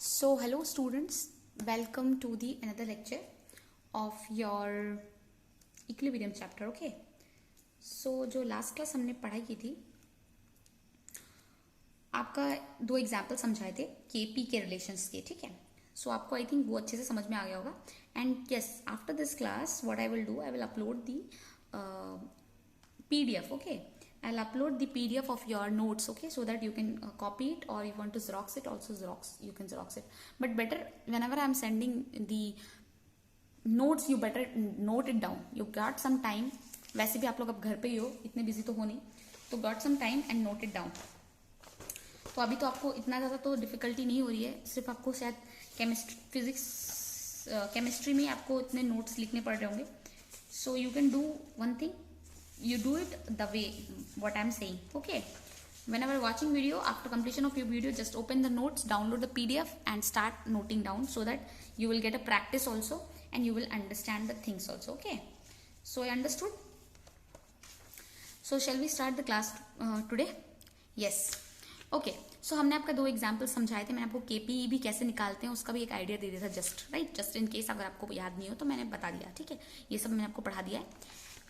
So hello students, welcome to the another lecture of your equilibrium chapter. Okay, so जो last class हमने पढ़ाई की थी आपका दो एग्जाम्पल समझाए थे केपी के रिलेशंस के. ठीक है, सो आपको आई थिंक वो अच्छे से समझ में आ गया होगा. And yes, after this class what I will do, I will upload the PDF. Okay, I'll upload the PDF of your notes, okay, so that you can copy it, or you want to Xerox it, also Xerox, you can Xerox it. But better, whenever I'm sending the notes, you better note it down. You got some time, वैसे भी आप लोग अब घर पे ही हो, इतने busy तो हो नहीं, तो got some time and note it down. तो अभी तो आपको इतना ज़्यादा तो डिफिकल्टी नहीं हो रही है, सिर्फ आपको शायद केमिस्ट्री में आपको इतने नोट्स लिखने पड़ रहे होंगे. So you can do one thing, you do it the way what I'm saying. Okay, whenever watching video, after completion of your video, just open the notes, download the PDF and start noting down, so that you will get a practice also and you will understand the things also. Okay, so I understood. So shall we start the class today? Yes. Okay, so हमने आपका दो example समझाए थे. मैंने आपको KP भी कैसे निकालते हैं उसका भी एक आइडिया दे दिया था, जस्ट इन केस अगर आपको याद नहीं हो तो मैंने बता दिया. ठीक है, ये सब मैंने आपको पढ़ा दिया है.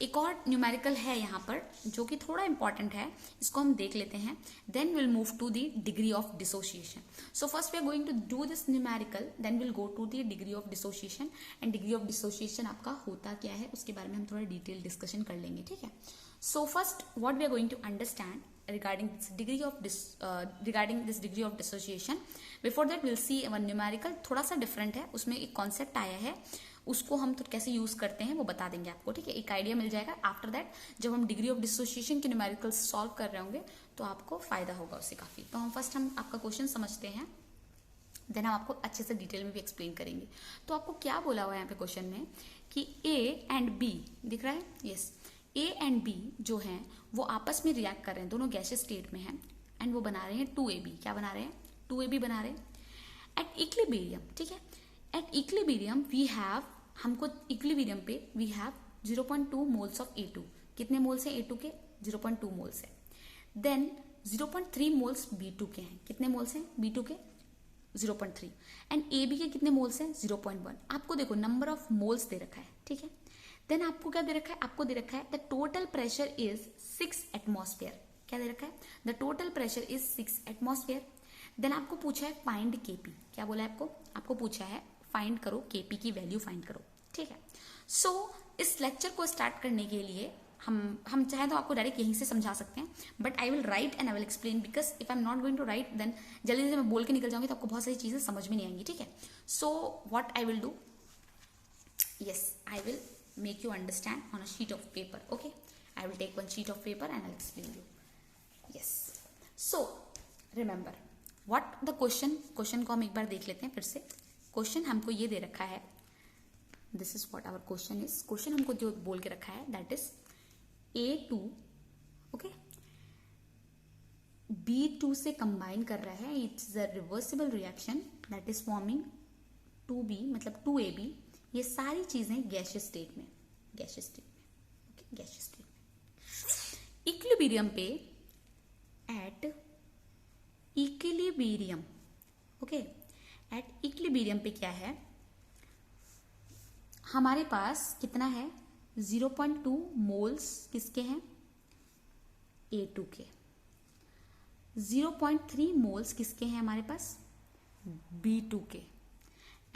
एक और न्यूमेरिकल है यहाँ पर जो कि थोड़ा इंपॉर्टेंट है, इसको हम देख लेते हैं. Then will move to the degree of dissociation. So first we are going to do this numerical, then will go to the degree of dissociation. And degree of dissociation आपका होता क्या है उसके बारे में हम थोड़ा डिटेल डिस्कशन कर लेंगे. ठीक है, so first what we are going to understand regarding this degree of dissociation. Before that we'll see one numerical, थोड़ा सा डिफरेंट है, उसमें एक कॉन्सेप्ट आया है, उसको हम तो कैसे यूज करते हैं वो बता देंगे आपको. ठीक है, एक आइडिया मिल जाएगा. आफ्टर दैट जब हम डिग्री ऑफ डिसोसिएशन के न्यूमेरिकल सॉल्व कर रहे होंगे तो आपको फायदा होगा उससे काफी. तो हम फर्स्ट आपका क्वेश्चन समझते हैं, देन हम आपको अच्छे से डिटेल में भी एक्सप्लेन करेंगे. तो आपको क्या बोला हुआ है यहाँ पे क्वेश्चन में कि A एंड B दिख रहा है. यस, A एंड B जो हैं वो आपस में रिएक्ट कर रहे हैं, दोनों गैसियस स्टेट में हैं, एंड वो बना रहे हैं 2AB. क्या बना रहे हैं? 2AB बना रहे हैं एट इक्विलिब्रियम. ठीक है, एट इक्विलिब्रियम वी हैव, हमको इक्विलिब्रियम पे we have 0.2 moles of A2. कितने मोल्स हैं A2 के? 0.2 मोल्स है. देन 0.3 मोल्स B2 के हैं. कितने मोल्स हैं B2 के? 0.3. एंड AB के कितने मोल्स हैं? 0.1. आपको देखो नंबर ऑफ मोल्स दे रखा है. ठीक है, देन आपको क्या दे रखा है? आपको दे रखा है the total pressure is 6 atmosphere. क्या दे रखा है? The total pressure is 6 atmosphere. Then आपको पूछा है फाइंड केपी. क्या बोला है आपको? आपको पूछा है फाइंड करो केपी की वैल्यू फाइंड करो. ठीक है, सो इस लेक्चर को स्टार्ट करने के लिए हम चाहे तो आपको डायरेक्ट यहीं से समझा सकते हैं, but I will write and I will explain, because if I am not going to write then जल्दी से मैं बोल के निकल जाऊंगी तो आपको बहुत सारी चीजें समझ में नहीं आएंगी. ठीक है, so what I will do, yes I will make you understand on a sheet of paper. Okay, I will take one sheet of paper and I'll explain you. Yes, so remember what the question को हम एक बार देख लेते हैं फिर से. Question हमको ये दे रखा है, this is what our question is. Question हमको जो बोल के रखा है that is A2 okay B2 से कंबाइन कर रहा है. It's a reversible reaction that is forming 2B मतलब 2AB. ये सारी चीजें गैसियस स्टेट में इक्विलिब्रियम पे at equilibrium. Okay, at equilibrium पे क्या है हमारे पास? कितना है? 0.2 मोल्स किसके हैं? A2 के. 0.3 मोल्स किसके हैं हमारे पास? B2 के.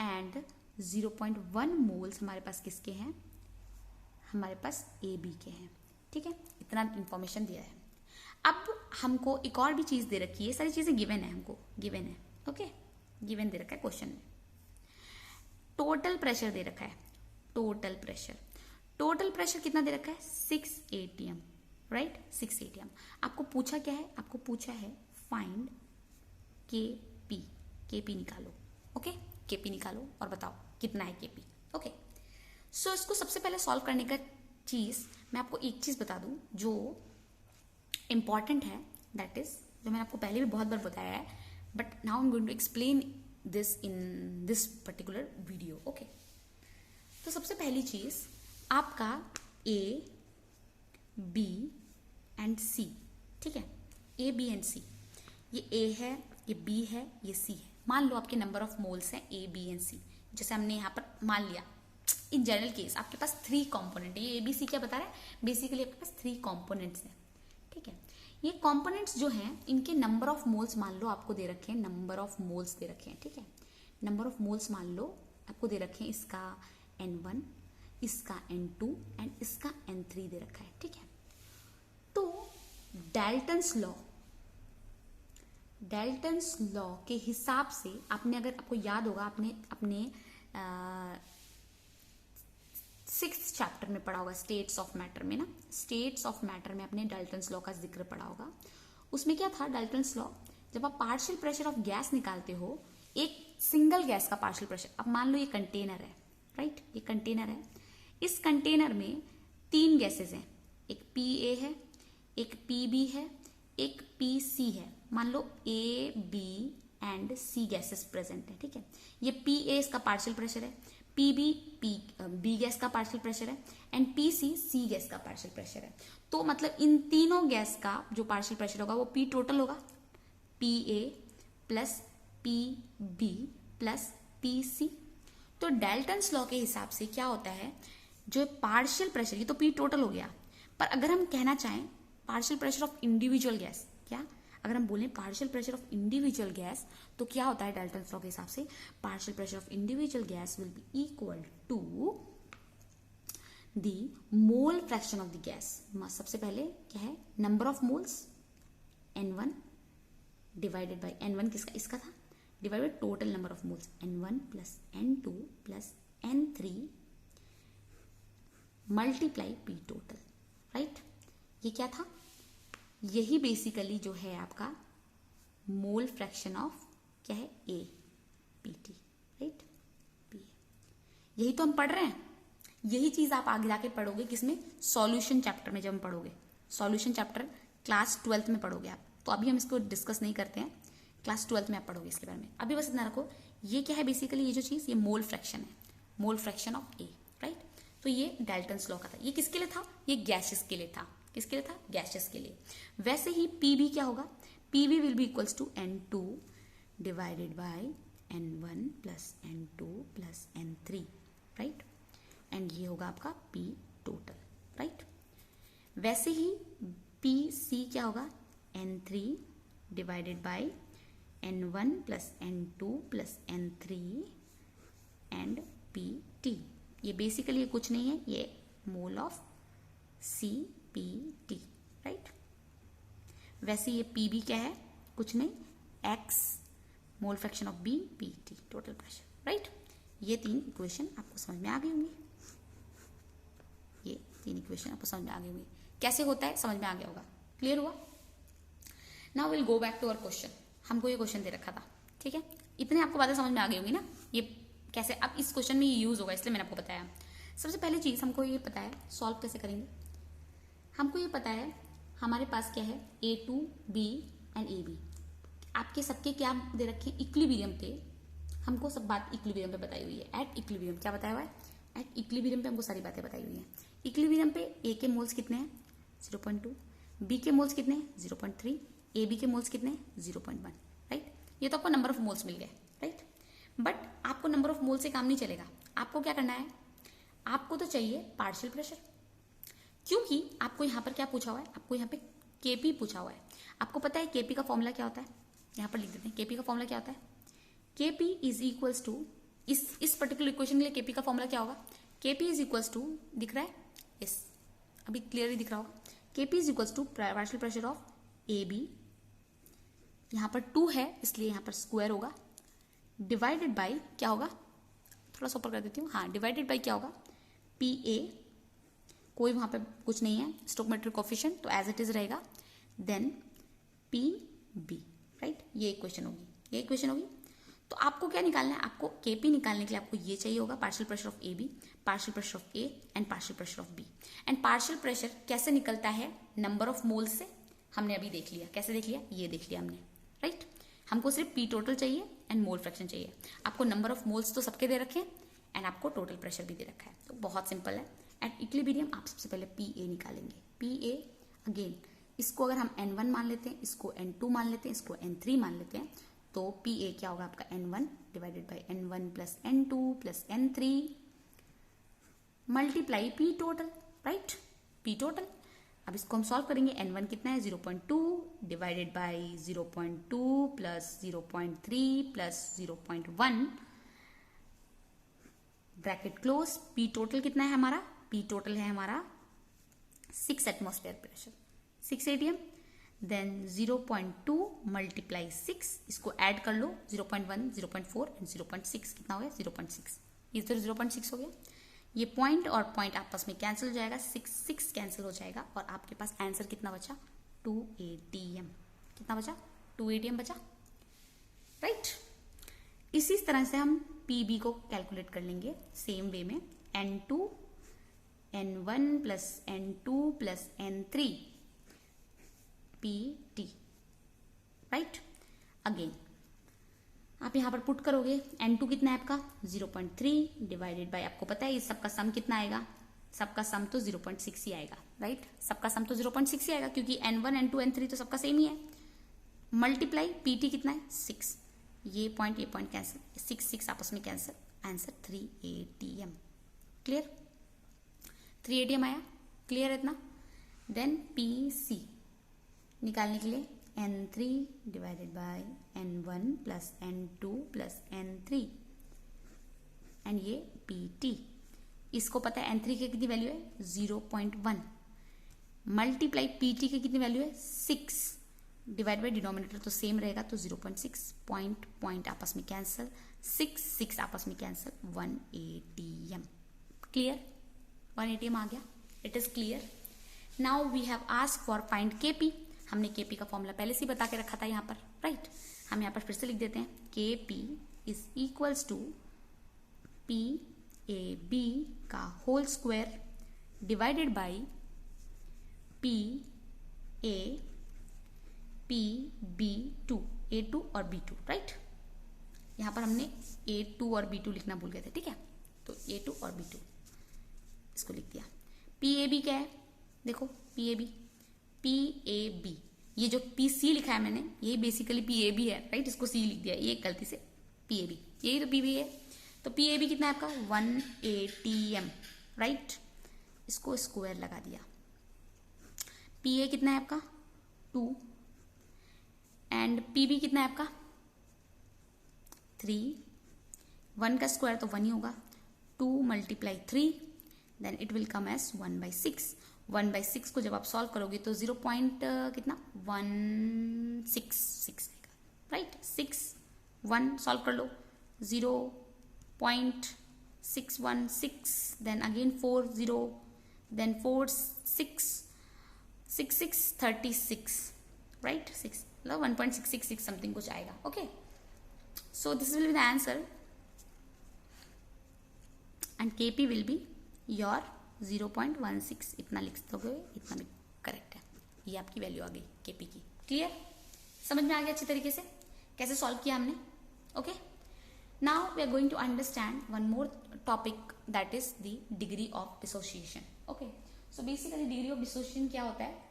एंड 0.1 मोल्स हमारे पास किसके हैं? हमारे पास AB के हैं. ठीक है, इतना इंफॉर्मेशन दिया है. अब हमको एक और भी चीज दे रखी है, सारी चीजें गिवन है, हमको गिवन है. ओके, गिवन दे रखा है क्वेश्चन में. टोटल प्रेशर दे रखा है. टोटल प्रेशर कितना दे रखा है? 6 atm. Right, 6 atm. आपको पूछा क्या है? आपको पूछा है फाइंड केपी निकालो. ओके, केपी निकालो और बताओ कितना है केपी. ओके, सो इसको सबसे पहले सॉल्व करने का चीज मैं आपको एक चीज बता दूं जो इंपॉर्टेंट है, दैट इज जो मैंने आपको पहले भी बहुत बार बताया है, but now I am going to explain this in this particular video. Okay, तो सबसे पहली चीज आपका A, B एंड C. ठीक है, A, B एंड C. ये A है, ये B है, ये C है. मान लो आपके नंबर ऑफ मोल्स हैं ए बी एंड सी, जैसे हमने यहाँ पर मान लिया इन जनरल केस आपके पास 3 कंपोनेंट है। ये एबीसी क्या बता रहा है, बेसिकली आपके पास 3 कंपोनेंट्स हैं, ठीक है। ये कंपोनेंट्स जो हैं इनके नंबर ऑफ मोल्स मान लो आपको दे रखे हैं, नंबर ऑफ मोल्स दे रखे हैं, ठीक है। नंबर ऑफ मोल्स मान लो आपको दे रखे हैं, इसका N1, इसका N2 एंड इसका N3 दे रखा है, ठीक है। तो डाल्टन्स लॉ के हिसाब से आपने, अगर आपको याद होगा, आपने अपने 6th चैप्टर में पढ़ा होगा स्टेट्स ऑफ मैटर में ना, स्टेट्स ऑफ मैटर में आपने डाल्टन्स लॉ का जिक्र पढ़ा होगा। उसमें क्या था डाल्टन्स लॉ, जब आप पार्शियल प्रेशर ऑफ गैस निकालते हो, एक सिंगल गैस का पार्शियल प्रेशर, अब मान लो ये कंटेनर है, राइट, ये कंटेनर है, इस कंटेनर में 3 गैसेस हैं, एक PA है, एक PB है, एक PC है। मान लो A, B and C gases present है, ठीक है। ये PA इसका पार्शियल प्रेशर है, PB B गैस का पार्शियल प्रेशर है एंड PC C गैस का पार्शियल प्रेशर है। तो मतलब इन तीनों गैस का जो पार्शियल प्रेशर होगा वो P टोटल होगा, PA plus PB plus PC। तो डाल्टन्स लॉ के हिसाब से क्या होता है, जो पार्शियल प्रेशर, ये तो P टोटल हो गया, पर अगर हम कहना चाहें partial pressure of individual gas, क्या अगर हम बोलें partial pressure of individual gas, तो क्या होता है डाल्टन्स लॉ के हिसाब से, partial pressure of individual gas will be equal to the mole fraction of the gas. सबसे पहले क्या है, number of moles N1 divided by N1 किसका, इसका था, divided by total number of moles N1 plus N2 plus N3 multiply P total, right. ये क्या था, यही बेसिकली जो है आपका मोल फ्रैक्शन ऑफ क्या है, A PT, राइट, P। यही तो हम पढ़ रहे हैं, यही चीज आप आगे जाके पढ़ोगे किसमें, सॉल्यूशन चैप्टर में। जब हम पढ़ोगे सॉल्यूशन चैप्टर क्लास 12th में पढ़ोगे आप, तो अभी हम इसको डिस्कस नहीं करते हैं, क्लास 12th में आप पढ़ोगे इसके बारे में। अभी बस इतना रखो, ये क्या है बेसिकली, ये जो चीज, ये मोल फ्रैक्शन है, मोल फ्रैक्शन ऑफ A, राइट। तो ये डाल्टन्स लॉ का था। ये किसके लिए था, ये गैसेस के लिए था, किसके लिए था, गैसेस के लिए। वैसे ही PB क्या होगा, PB will be equals to N2 divided by N1 plus N2 plus N3, right, and ये होगा आपका P टोटल, राइट। वैसे ही PC क्या होगा, N3 divided by N1 plus N2 plus N3 and PT। ये बेसिकली कुछ नहीं है, ये मोल ऑफ CPT, राइट। वैसे ये PB क्या है, कुछ नहीं, X mole fraction of B PT total pressure, right. ये 3 इक्वेशन आपको समझ में आ गई होंगी, ये 3 इक्वेशन आपको समझ में आ गई होंगी। कैसे होता है समझ में आ गया होगा, क्लियर हुआ। Now will go back to our question. हमको ये क्वेश्चन दे रखा था, ठीक है, इतने आपको बातें समझ में आ गई होंगी ना, ये कैसे अब इस क्वेश्चन में ये यूज होगा, इसलिए मैंने आपको बताया। सबसे पहली चीज हमको ये पता है सॉल्व कैसे करेंगे। हमको ये पता है हमारे पास क्या है, A2 B एंड AB, आपके सबके क्या दे रखे हैं, इक्विलिब्रियम पे। हमको सब बात इक्विलिब्रियम पे बताई हुई है, एट इक्विलिब्रियम। क्या बताया हुआ है, एट इक्विलिब्रियम पे हमको सारी बातें बताई हुई है। इक्विलिब्रियम पे A के मोल्स कितने हैं, 0.2, B के मोल्स कितने हैं, 0.3, AB के मोल्स कितने हैं, 0.1, राइट। ये तो आपको नंबर ऑफ मोल्स मिल गए, राइट। बट आपको नंबर ऑफ मोल से काम नहीं चलेगा, आपको क्या करना है, आपको तो चाहिए पार्शियल प्रेशर, क्योंकि आपको यहाँ पर क्या पूछा हुआ है, आपको यहाँ पे Kp पूछा हुआ है। आपको पता है Kp का फॉर्मूला क्या होता है, यहाँ पर लिख देते हैं। Kp का फॉर्मूला क्या होता है, Kp इज इक्वल्स टू, इस पर्टिकुलर इक्वेशन के लिए Kp का फॉर्मूला क्या होगा, Kp इज इक्वल्स टू, दिख रहा है, यस अभी क्लियरली दिख रहा होगा, Kp is equals to partial pressure of AB, यहाँ पर 2 है इसलिए यहाँ पर स्क्वायर होगा, डिवाइडेड बाई क्या होगा, थोड़ा सा ऊपर कर देती हूँ, हाँ, डिवाइडेड बाई क्या होगा, PA, कोई वहां पे कुछ नहीं है स्टोइकोमेट्रिक कोएफिशिएंट, तो एज इट इज रहेगा, देन PB, राइट। ये इक्वेशन होगी, ये इक्वेशन होगी। तो आपको क्या निकालना है, आपको Kp निकालने के लिए आपको ये चाहिए होगा, partial pressure of AB, partial pressure of A and partial pressure of B। And partial pressure कैसे निकलता है, नंबर ऑफ मोल से, हमने अभी देख लिया। कैसे देख लिया, ये देख लिया हमने, राइट। हमको सिर्फ P टोटल चाहिए एंड मोल फ्रैक्शन चाहिए। आपको नंबर ऑफ मोल्स तो सबके दे रखे हैं एंड आपको टोटल प्रेशर भी दे रखा है, तो बहुत सिंपल है। एट इक्विलिब्रियम आप सबसे पहले PA निकालेंगे, PA अगेन इसको अगर हम N1 मान लेते हैं, इसको N2 मान लेते हैं, इसको N3 मान लेते हैं, तो पी ए क्या होगा आपका n1 divided by n1 plus n2 plus n3 multiply P total, right, P total. अब इसको हम सॉल्व करेंगे, n1 कितना है 0.2 divided by 0.2 plus 0.3 plus 0.1 bracket close. P total कितना है हमारा, पी टोटल है हमारा 6 atmosphere pressure, 6 atm। Then 0.2 multiply 6, इसको ऐड कर लो, 0.1 0.4 एंड 0.6 कितना हो गया 0.6, ये तो 0.6 हो गया। ये पॉइंट और पॉइंट आपस में कैंसिल हो जाएगा, 6 कैंसिल हो जाएगा और आपके पास आंसर कितना बचा 2 atm। कितना बचा 2 atm बचा, राइट। इसी तरह से हम पीबी को कैलकुलेट कर लेंगे सेम वे में, n2 n1 plus n2 plus n3 pt, right. Again आप यहां पर पुट करोगे, n2 कितना है आपका 0.3 डिवाइडेड बाय, आपको पता है इस सबका सम कितना आएगा, सबका सम तो 0.6 ही आएगा, राइट, सबका सम तो 0.6 ही आएगा क्योंकि n1 n2 n3 तो सबका सेम ही है। मल्टीप्लाई pt कितना है 6, ये पॉइंट कैंसिल, 6 आपस में cancel, answer 3 atm। Clear, 3 atm आया, क्लियर है इतना। देन pc निकालने के लिए n3 divided by n1 plus n2 plus n3 and ये pt, इसको पता है n3 की कितनी वैल्यू है 0.1 मल्टीप्लाई pt की कितनी वैल्यू है 6 डिवाइड बाय डिनोमिनेटर तो सेम रहेगा तो 0.6, पॉइंट आपस में कैंसिल, 6 आपस में कैंसिल, 1 atm। क्लियर, 1 atm आ गया, it is clear. Now we have ask for find kp, हमने kp का फॉर्मूला पहले से ही बता के रखा था यहाँ पर, राइट। हम यहाँ पर फिर से लिख देते हैं, kp is equals to P A B का whole square divided by P A P B two, A2 और B2, राइट। यहाँ पर हमने A2 और B2 लिखना भूल गए थे, ठीक है, तो A2 और B2 इसको लिख दिया। PAB क्या है, देखो PAB, ये जो PC लिखा है मैंने, ये बेसिकली PAB है, राइट, इसको C लिख दिया, ये गलती से PAB, यही तो PB है। तो PAB कितना है आपका 1 atm, राइट, इसको स्क्वायर लगा दिया। PA कितना है आपका 2 एंड PB कितना है आपका 3, 1 का स्क्वायर तो 1 ही होगा, 2 multiply 3 then it will come as 1/6। 1/6 को जब आप सॉल्व करोगे तो 0 पॉइंट कितना 166 राइट, 6 1 सॉल्व कर लो 0.616 देन अगेन 4 0 देन 4 6 6 6 36 राइट, 6 मतलब 1.666 समथिंग कुछ आएगा। Okay, so this will be the answer and KP will be your 0.16, इतना लिख दोगे, इतना भी करेक्ट है, ये आपकी वैल्यू आ गई KP की। क्लियर, समझ में आ गया अच्छी तरीके से कैसे सॉल्व किया हमने। Okay, now we are going to understand one more topic that is the degree of dissociation. Okay, so basically degree of dissociation क्या होता है,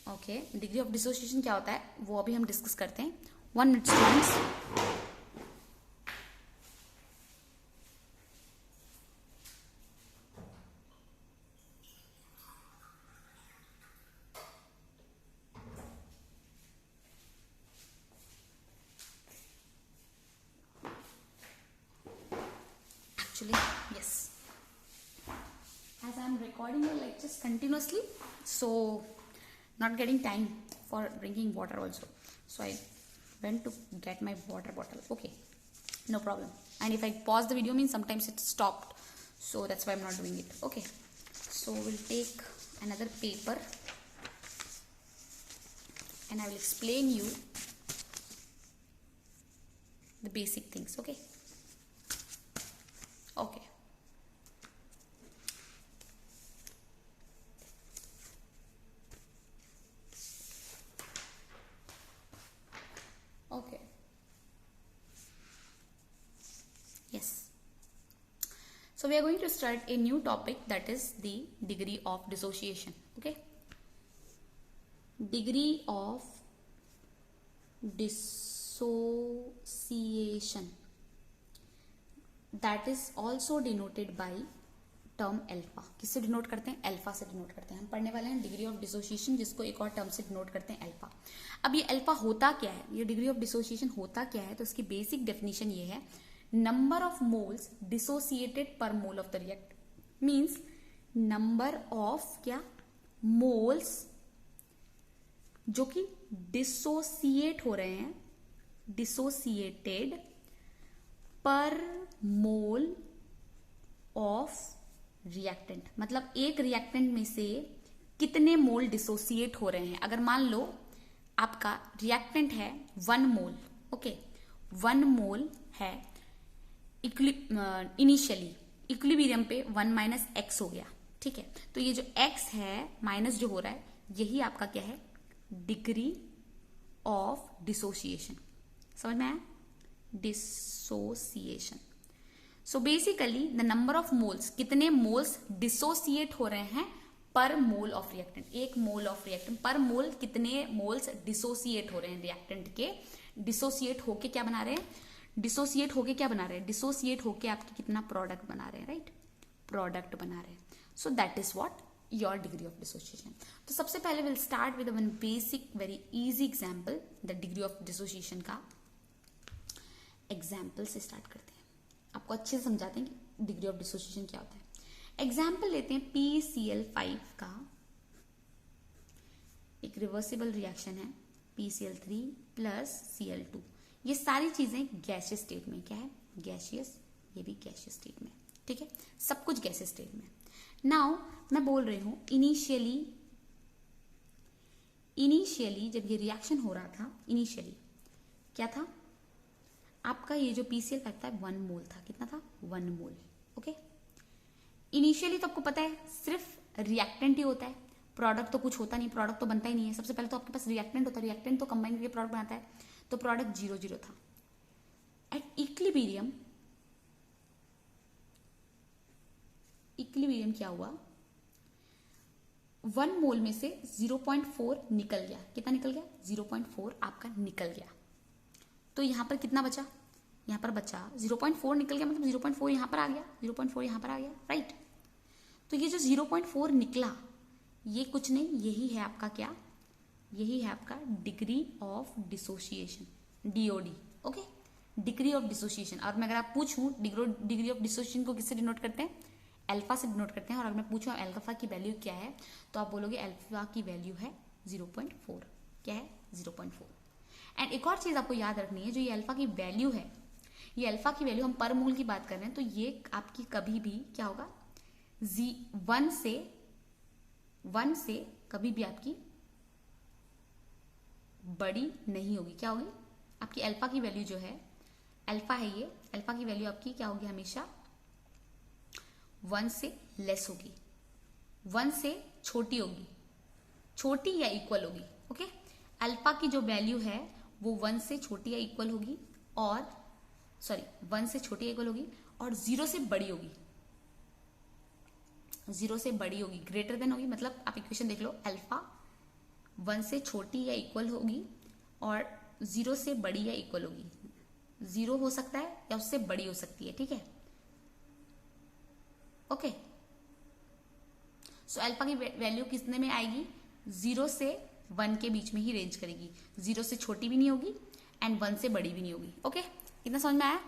ओके, डिग्री ऑफ डिसोसिएशन क्या होता है वो अभी हम डिस्कस करते हैं। 1 minute students. Yes, as I am recording your lectures continuously, so not getting time for drinking water also, so I went to get my water bottle. Okay, no problem, and if I pause the video means sometimes it stopped, so that's why I'm not doing it. Okay, so we'll take another paper and I will explain you the basic things. Okay, okay, okay, yes, so we are going to start a new topic that is the degree of dissociation. Okay, degree of dissociation, that is also denoted by term alpha. किससे denote करते हैं? Alpha से denote करते हैं। हम पढ़ने वाले हैं डिग्री ऑफ डिसोसिएशन, जिसको एक और टर्म से डिनोट करते हैं, एल्फा। अब ये एल्फा होता क्या है, ये डिग्री ऑफ डिसोसिएशन होता क्या है? तो इसकी बेसिक डेफिनेशन ये है, नंबर ऑफ मोल्स डिसोसिएटेड पर mole of the react, means number of क्या मोल्स जो कि डिसोसिएट हो रहे हैं, डिसोसिएटेड पर मोल ऑफ रिएक्टेंट। मतलब एक रिएक्टेंट में से कितने मोल डिसोसिएट हो रहे हैं। अगर मान लो आपका रिएक्टेंट है 1 मोल, ओके, 1 मोल है, इनिशियली इक्विलिब्रियम पे 1 माइनस एक्स हो गया, ठीक है। तो ये जो एक्स है माइनस जो हो रहा है, यही आपका क्या है, डिग्री ऑफ डिसोसिएशन। समझ में आया? Dissociation. So basically the number of moles, कितने मोल्स डिसोसिएट हो रहे हैं पर मोल ऑफ रिएक्टेंट। एक मोल ऑफ रिएक्टेंट पर मोल कितने मोल्स डिसोसिएट हो रहे हैं रिएक्टेंट के। डिसोसिएट होके क्या बना रहे हैं? डिसोसिएट होके क्या बना रहे हैं? डिसोसिएट होके आपकी कितना प्रोडक्ट बना रहे हैं, राइट? प्रोडक्ट बना रहे हैं। So that is what your degree of dissociation. तो सबसे पहले will start with one basic very easy example, the degree of dissociation का एग्जाम्पल से स्टार्ट करते हैं। आपको अच्छे से समझाते हैं कि डिग्री ऑफ डिसोसिएशन क्या होता है। एग्जाम्पल लेते हैं PCl5 का, एक रिवर्सिबल रिएक्शन है, PCl3 प्लस Cl2। ये सारी चीजें गैसियस स्टेट में, क्या है, गैसियस, ये भी गैसियस स्टेट में, ठीक है, सब कुछ गैसियस स्टेट में। नाउ मैं बोल रही हूं इनिशियली जब ये रिएक्शन हो रहा था, इनिशियली क्या था आपका, ये जो PCl5 था 1 मोल था। कितना था? 1 मोल, ओके। इनिशियली तो आपको पता है सिर्फ रिएक्टेंट ही होता है, प्रोडक्ट तो कुछ होता नहीं, प्रोडक्ट तो बनता ही नहीं है। सबसे पहले तो आपके पास रिएक्टेंट होता है, रिएक्टेंट तो कंबाइन करके प्रोडक्ट बनाता है, तो प्रोडक्ट 0 था। एट इक्विलिब्रियम क्या हुआ, 1 मोल में से 0.4 निकल गया। कितना निकल गया? 0.4 आपका निकल गया। तो यहां पर कितना बचा? यहां पर बचा 0.4 निकल गया, मतलब 0.4 यहां पर आ गया, 0.4 यहां पर आ गया, राइट। तो ये जो 0.4 निकला, ये कुछ नहीं, यही है आपका क्या, यही है आपका degree of dissociation, DOD, okay, degree of dissociation. और मैं अगर आप पूछूं डिग्री ऑफ डिसोसिएशन को किससे डिनोट करते हैं? एल्फा से डिनोट करते हैं। और अगर मैं पूछूं एल्फा की वैल्यू क्या है, तो आप बोलोगे एल्फा की वैल्यू है 0.4। क्या है? 0.4। एंड एक और चीज आपको याद रखनी है, जो ये अल्फा की वैल्यू है, ये अल्फा की वैल्यू हम पर मोल की बात कर रहे हैं, तो ये आपकी कभी भी क्या होगा, 1 से कभी भी आपकी बड़ी नहीं होगी। क्या होगी? आपकी अल्फा की वैल्यू जो है, अल्फा है ये, अल्फा की वैल्यू आपकी क्या होगी? हमेशा 1 से लेस होगी, 1 से छोटी होगी, छोटी या इक्वल होगी, ओके। अल्फा की जो वैल्यू है वो 1 से छोटी या इक्वल होगी, और 1 से छोटी या इक्वल होगी, और 0 से बड़ी होगी, 0 से बड़ी होगी, ग्रेटर देन होगी। मतलब आप इक्वेशन देख लो, अल्फा 1 से छोटी या इक्वल होगी और 0 से बड़ी या इक्वल होगी। 0 हो सकता है या उससे बड़ी हो सकती है, ठीक है, ओके। सो अल्फा की वैल्यू कितने में आएगी? 0 से 1 के बीच में ही रेंज करेगी, 0 से छोटी भी नहीं होगी एंड 1 से बड़ी भी नहीं होगी, ओके। कितना समझ में आया?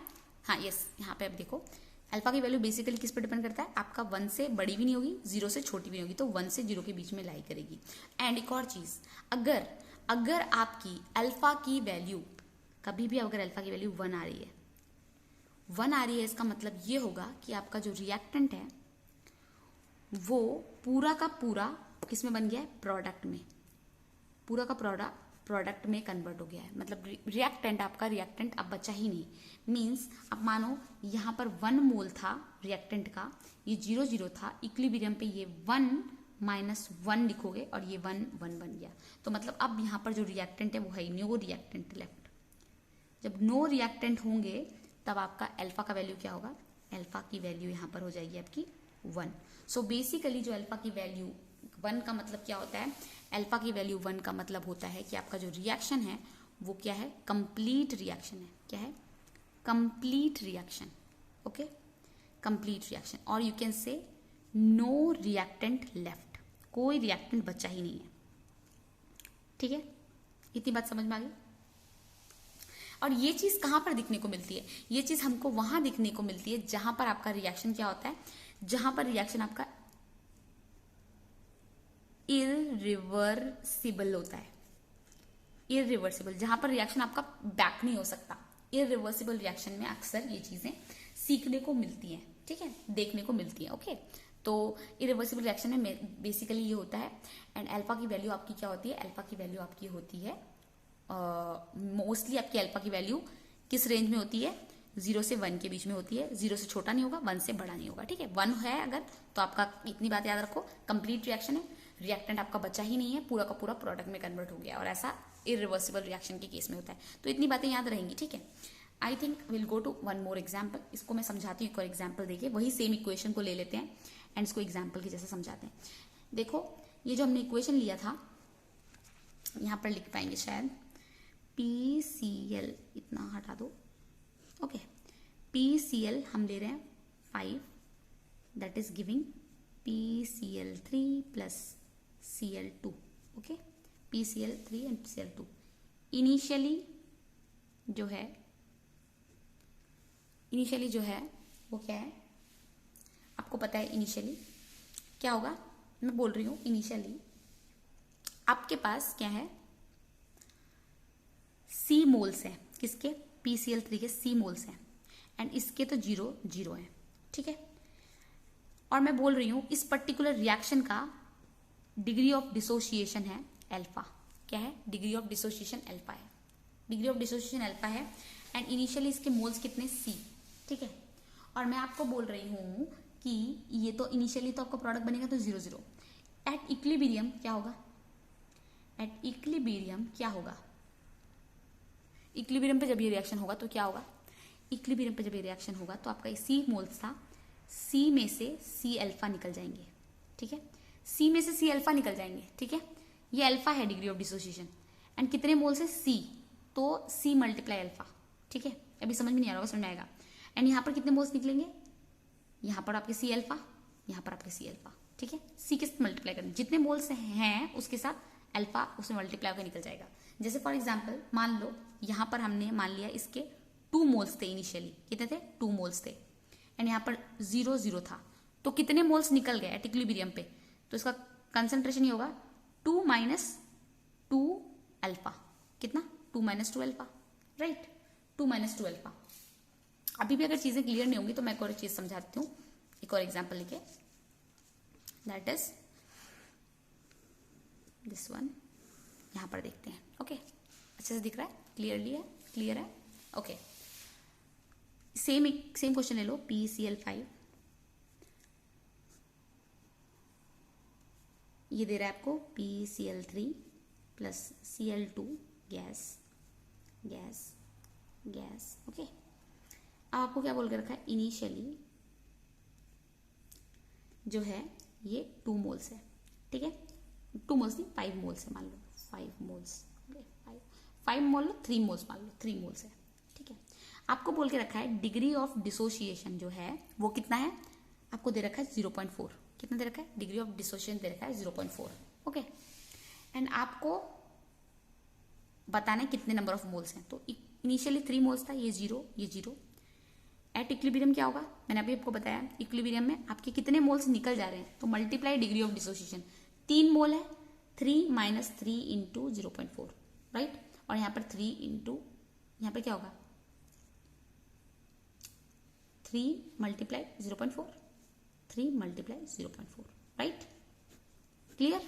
हाँ, यस। यहाँ पे आप देखो, अल्फा की वैल्यू बेसिकली किस पर डिपेंड करता है? आपका 1 से बड़ी भी नहीं होगी, 0 से छोटी भी नहीं होगी, तो 1 से 0 के बीच में लाई करेगी। एंड एक और चीज, अगर आपकी अल्फा की वैल्यू, कभी भी अगर अल्फा की वैल्यू 1 आ रही है, 1 आ रही है, इसका मतलब ये होगा कि आपका जो रिएक्टेंट है वो पूरा का पूरा किस में बन गया है? प्रोडक्ट में, पूरा का प्रोडक्ट में कन्वर्ट हो गया है। मतलब रिएक्टेंट, आपका रिएक्टेंट अब बचा ही नहीं। मीन्स अब मानो यहाँ पर 1 मोल था रिएक्टेंट का, ये 0 था, इक्विलिब्रियम पे ये 1 माइनस 1 लिखोगे और ये 1 बन गया। तो मतलब अब यहाँ पर जो रिएक्टेंट है वो है नो रिएक्टेंट लेफ्ट। जब नो रिएक्टेंट होंगे तब आपका अल्फा का वैल्यू क्या होगा? अल्फा की वैल्यू यहाँ पर हो जाएगी आपकी 1। सो बेसिकली जो अल्फा की वैल्यू 1 का मतलब क्या होता है? अल्फा की वैल्यू 1 का मतलब होता है कि आपका जो रिएक्शन है वो क्या है, कंप्लीट रिएक्शन है। क्या है, complete reaction. Okay, complete reaction. और you can say no reactant left, कोई रिएक्टेंट बचा ही नहीं है। ठीक है, इतनी बात समझ में आ गई। और ये चीज कहां पर दिखने को मिलती है, ये चीज हमको वहां दिखने को मिलती है जहां पर आपका रिएक्शन क्या होता है, जहां पर रिएक्शन आपका इररिवर्सिबल होता है। इररिवर्सिबल, जहां पर रिएक्शन आपका बैक नहीं हो सकता। इररिवर्सिबल रिएक्शन में अक्सर ये चीजें सीखने को मिलती हैं। ठीक है, देखने को मिलती है। ओके, तो इरिवर्सिबल रिएक्शन में बेसिकली ये होता है। एंड अल्फा की वैल्यू आपकी क्या होती है, अल्फा की वैल्यू आपकी होती है मोस्टली आपकी अल्फा की वैल्यू किस रेंज में होती है, 0 से 1 के बीच में होती है। 0 से छोटा नहीं होगा, 1 से बड़ा नहीं होगा। ठीक है, 1 है अगर तो आपका इतनी बात याद रखो, कंप्लीट रिएक्शन है, रिएक्टेंट आपका बचा ही नहीं है, पूरा का पूरा प्रोडक्ट में कन्वर्ट हो गया। और ऐसा इरिवर्सिबल रिएक्शन के केस में होता है। तो इतनी बातें याद रहेंगी। ठीक है, I think will go to one more example. इसको मैं समझाती हूँ, एक और एग्जाम्पल देखिए, वही सेम इक्वेशन को ले लेते हैं एंड इसको एग्जाम्पल की जैसे समझाते हैं। देखो, ये जो हमने इक्वेशन लिया था, यहां पर लिख पाएंगे शायद PCl, इतना हटा दो। ओके, PCl हम ले रहे हैं 5, that is giving PCl3 plus Cl2। Okay, PCl3 and Cl2। Initially जो है वो क्या है, आपको पता है इनिशियली क्या होगा। मैं बोल रही हूं इनिशियली आपके पास क्या है, C मोल्स है। किसके, PCl3 के C मोल्स हैं एंड इसके तो 0 है। ठीक है, और मैं बोल रही हूं इस पर्टिकुलर रिएक्शन का डिग्री ऑफ डिसोसिएशन है अल्फा। क्या है, डिग्री ऑफ डिसोसिएशन अल्फा है। डिग्री ऑफ डिसोसिएशन अल्फा है एंड इनिशियली इसके मोल्स कितने, C। ठीक है, और मैं आपको बोल रही हूं कि ये तो इनिशियली तो आपका प्रोडक्ट बनेगा तो 0 एट इक्विलिब्रियम क्या होगा, एट इक्विलिब्रियम क्या होगा, इक्विलिब्रियम पे जब ये रिएक्शन होगा तो क्या होगा, इक्विलिब्रियम पे जब ये रिएक्शन होगा तो आपका C मोल्स था, C में से C अल्फा निकल जाएंगे। ठीक है, C में से C अल्फा निकल जाएंगे। ठीक है, ये अल्फा है डिग्री ऑफ डिसोसिएशन एंड कितने मोल्स है, C, तो C मल्टीप्लाई अल्फा। ठीक है, अभी समझ में नहीं आ रहा होगा, समझ में आएगा। एंड यहाँ पर कितने मोल्स निकलेंगे, यहाँ पर आपके C अल्फा, यहाँ पर आपके C अल्फा। ठीक है, C के साथ मल्टीप्लाई करना, जितने मोल्स हैं उसके साथ अल्फा उसमें मल्टीप्लाई होकर निकल जाएगा। जैसे फॉर एग्जाम्पल मान लो यहाँ पर हमने मान लिया इसके 2 मोल्स थे इनिशियली, कितने थे, 2 मोल्स थे एंड यहाँ पर 0 था, तो कितने मोल्स निकल गए एट इक्विलिब्रियम पे, तो इसका कंसंट्रेशन ही होगा 2 - 2 अल्फा। कितना, 2 - 2 अल्फा, राइट, 2 - 2 अल्फा। अभी भी अगर चीजें क्लियर नहीं होंगी तो मैं एक और चीज समझाती हूँ, एक और एग्जाम्पल लिखे, दैट इज दिस वन। यहां पर देखते हैं। ओके, अच्छे से दिख रहा है, क्लियरली है, क्लियर है। ओके, सेम क्वेश्चन ले लो, PCl5 ये दे रहा है आपको PCl3 plus Cl2 gas. Okay, अब आपको क्या बोल के रखा है, इनिशियली जो है ये 2 मोल्स है। ठीक है, 2 मोल्स नहीं, 5 मोल्स है, मान लो 5 मोल्स। 5 मोल लो, 3 मोल्स मान लो, 3 मोल्स है। ठीक है, आपको बोल के रखा है डिग्री ऑफ डिसोसिएशन जो है वो कितना है, आपको दे रखा है 0.4। कितना दे रखा है, डिग्री ऑफ डिसोसिएशन दे रखा है 0.4। ओके, एंड आपको बताना है कितने नंबर ऑफ मोल्स हैं। तो इनिशियली 3 मोल्स था, ये 0। एट इक्विलिब्रियम क्या होगा, मैंने अभी आपको बताया, इक्विलिब्रियम में आपके कितने मोल्स निकल जा रहे हैं, तो मल्टीप्लाई डिग्री ऑफ डिसोसिएशन। 3 मोल है, 3 - 3 इंटू 0.4, राइट, और यहाँ पर 3 इंटू यहाँ पे क्या होगा, 3 × 0.4, 3 × 0.4, राइट, क्लियर।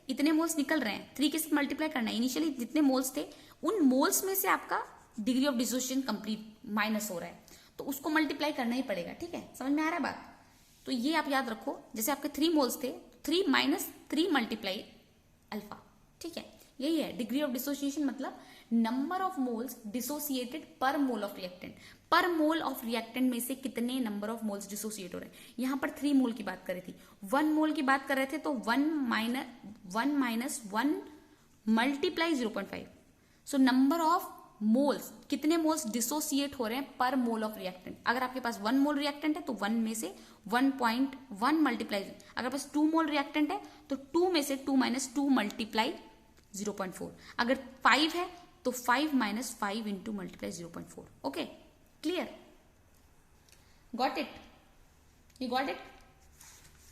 इतने मोल्स निकल रहे हैं, 3 के साथ मल्टीप्लाई करना है। इनिशियली जितने मोल्स थे उन मोल्स में से आपका degree of dissociation complete minus हो रहा है, तो उसको मल्टीप्लाई करना ही पड़ेगा। ठीक है, समझ में आ रहा है बात। तो ये आप याद रखो, जैसे आपके 3 मोल्स थे, 3 - 3 मल्टीप्लाई अल्फा। ठीक है, यही है डिग्री ऑफ डिसोसिएशन, मतलब नंबर ऑफ मोल्स डिसोसिएटेड पर मोल ऑफ रिएक्टेंट। पर मोल ऑफ रिएक्टेंट में से कितने नंबर ऑफ मोल्स डिसोसिएट हो रहे हैं। यहां पर 3 मोल की बात कर रही थी, 1 मोल की बात कर रहे थे, तो 1 - 1 multiply 0.5, so number of moles, कितने मोल्स डिसोसिएट हो रहे हैं पर मोल ऑफ रिएक्टेंट। अगर आपके पास 1 मोल रिएक्टेंट है तो 1 में से 1.1 मल्टीप्लाई, अगर पास 2 मोल रिएक्टेंट है तो 2 में से 2 माइनस 2 मल्टीप्लाई 0.4, अगर 5 है तो 5 minus 5 into multiply 0.4। Okay, clear, got it, you got it,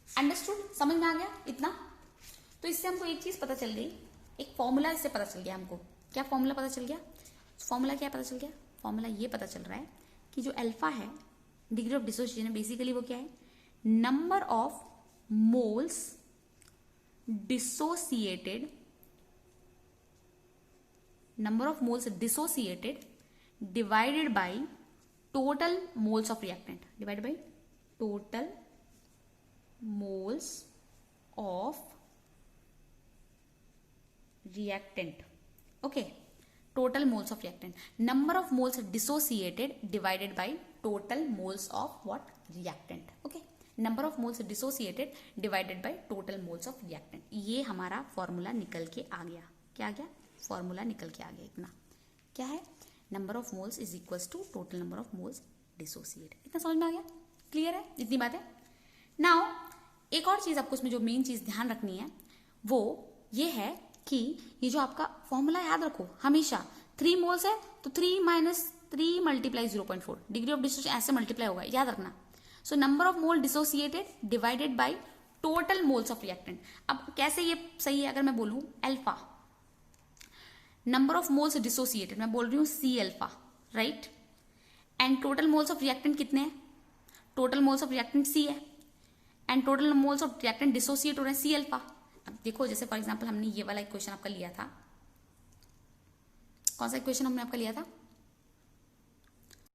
understood, समझ में आ गया इतना। तो इससे हमको एक चीज पता चल गई, एक फॉर्मूला इससे पता चल गया हमको। क्या फॉर्मूला पता चल गया? फॉर्मूला क्या पता चल गया? फॉर्मूला ये पता चल रहा है कि जो अल्फा है डिग्री ऑफ डिसोसिएशन, बेसिकली वो क्या है, number of moles dissociated, number of moles dissociated divided by total moles of reactant, divided by total moles of reactant. Okay, total moles of reactant, number of moles dissociated divided by total moles of what, reactant. Okay, number of moles dissociated divided by total moles of reactant, ये हमारा formula निकल के आ गया। क्या आ गया? Formula निकल के आ गया इतना। क्या है? Number of moles is equals to total number of moles dissociated. इतना समझ में आ गया? क्लियर है? इतनी बात है। नाउ एक और चीज आपको इसमें जो मेन चीज ध्यान रखनी है वो ये है कि ये जो आपका फॉर्मूला याद रखो हमेशा, 3 मोल्स है तो 3 minus 3 multiply 0.4, degree of dissociation ऐसे मल्टीप्लाई होगा, याद रखना। So number of mole dissociated divided by total moles of reactant. अब कैसे ये सही है? अगर मैं बोलूं alpha, number of moles dissociated, मैं बोल रही हूँ C alpha, right, and total moles of reactant कितने हैं? Total moles of reactant C है and total moles of reactant dissociate हो रहे हैं सी अल्फा। अब देखो जैसे फॉर एग्जांपल हमने ये वाला इक्वेशन आपका लिया था, कौन सा इक्वेशन हमने आपका लिया था?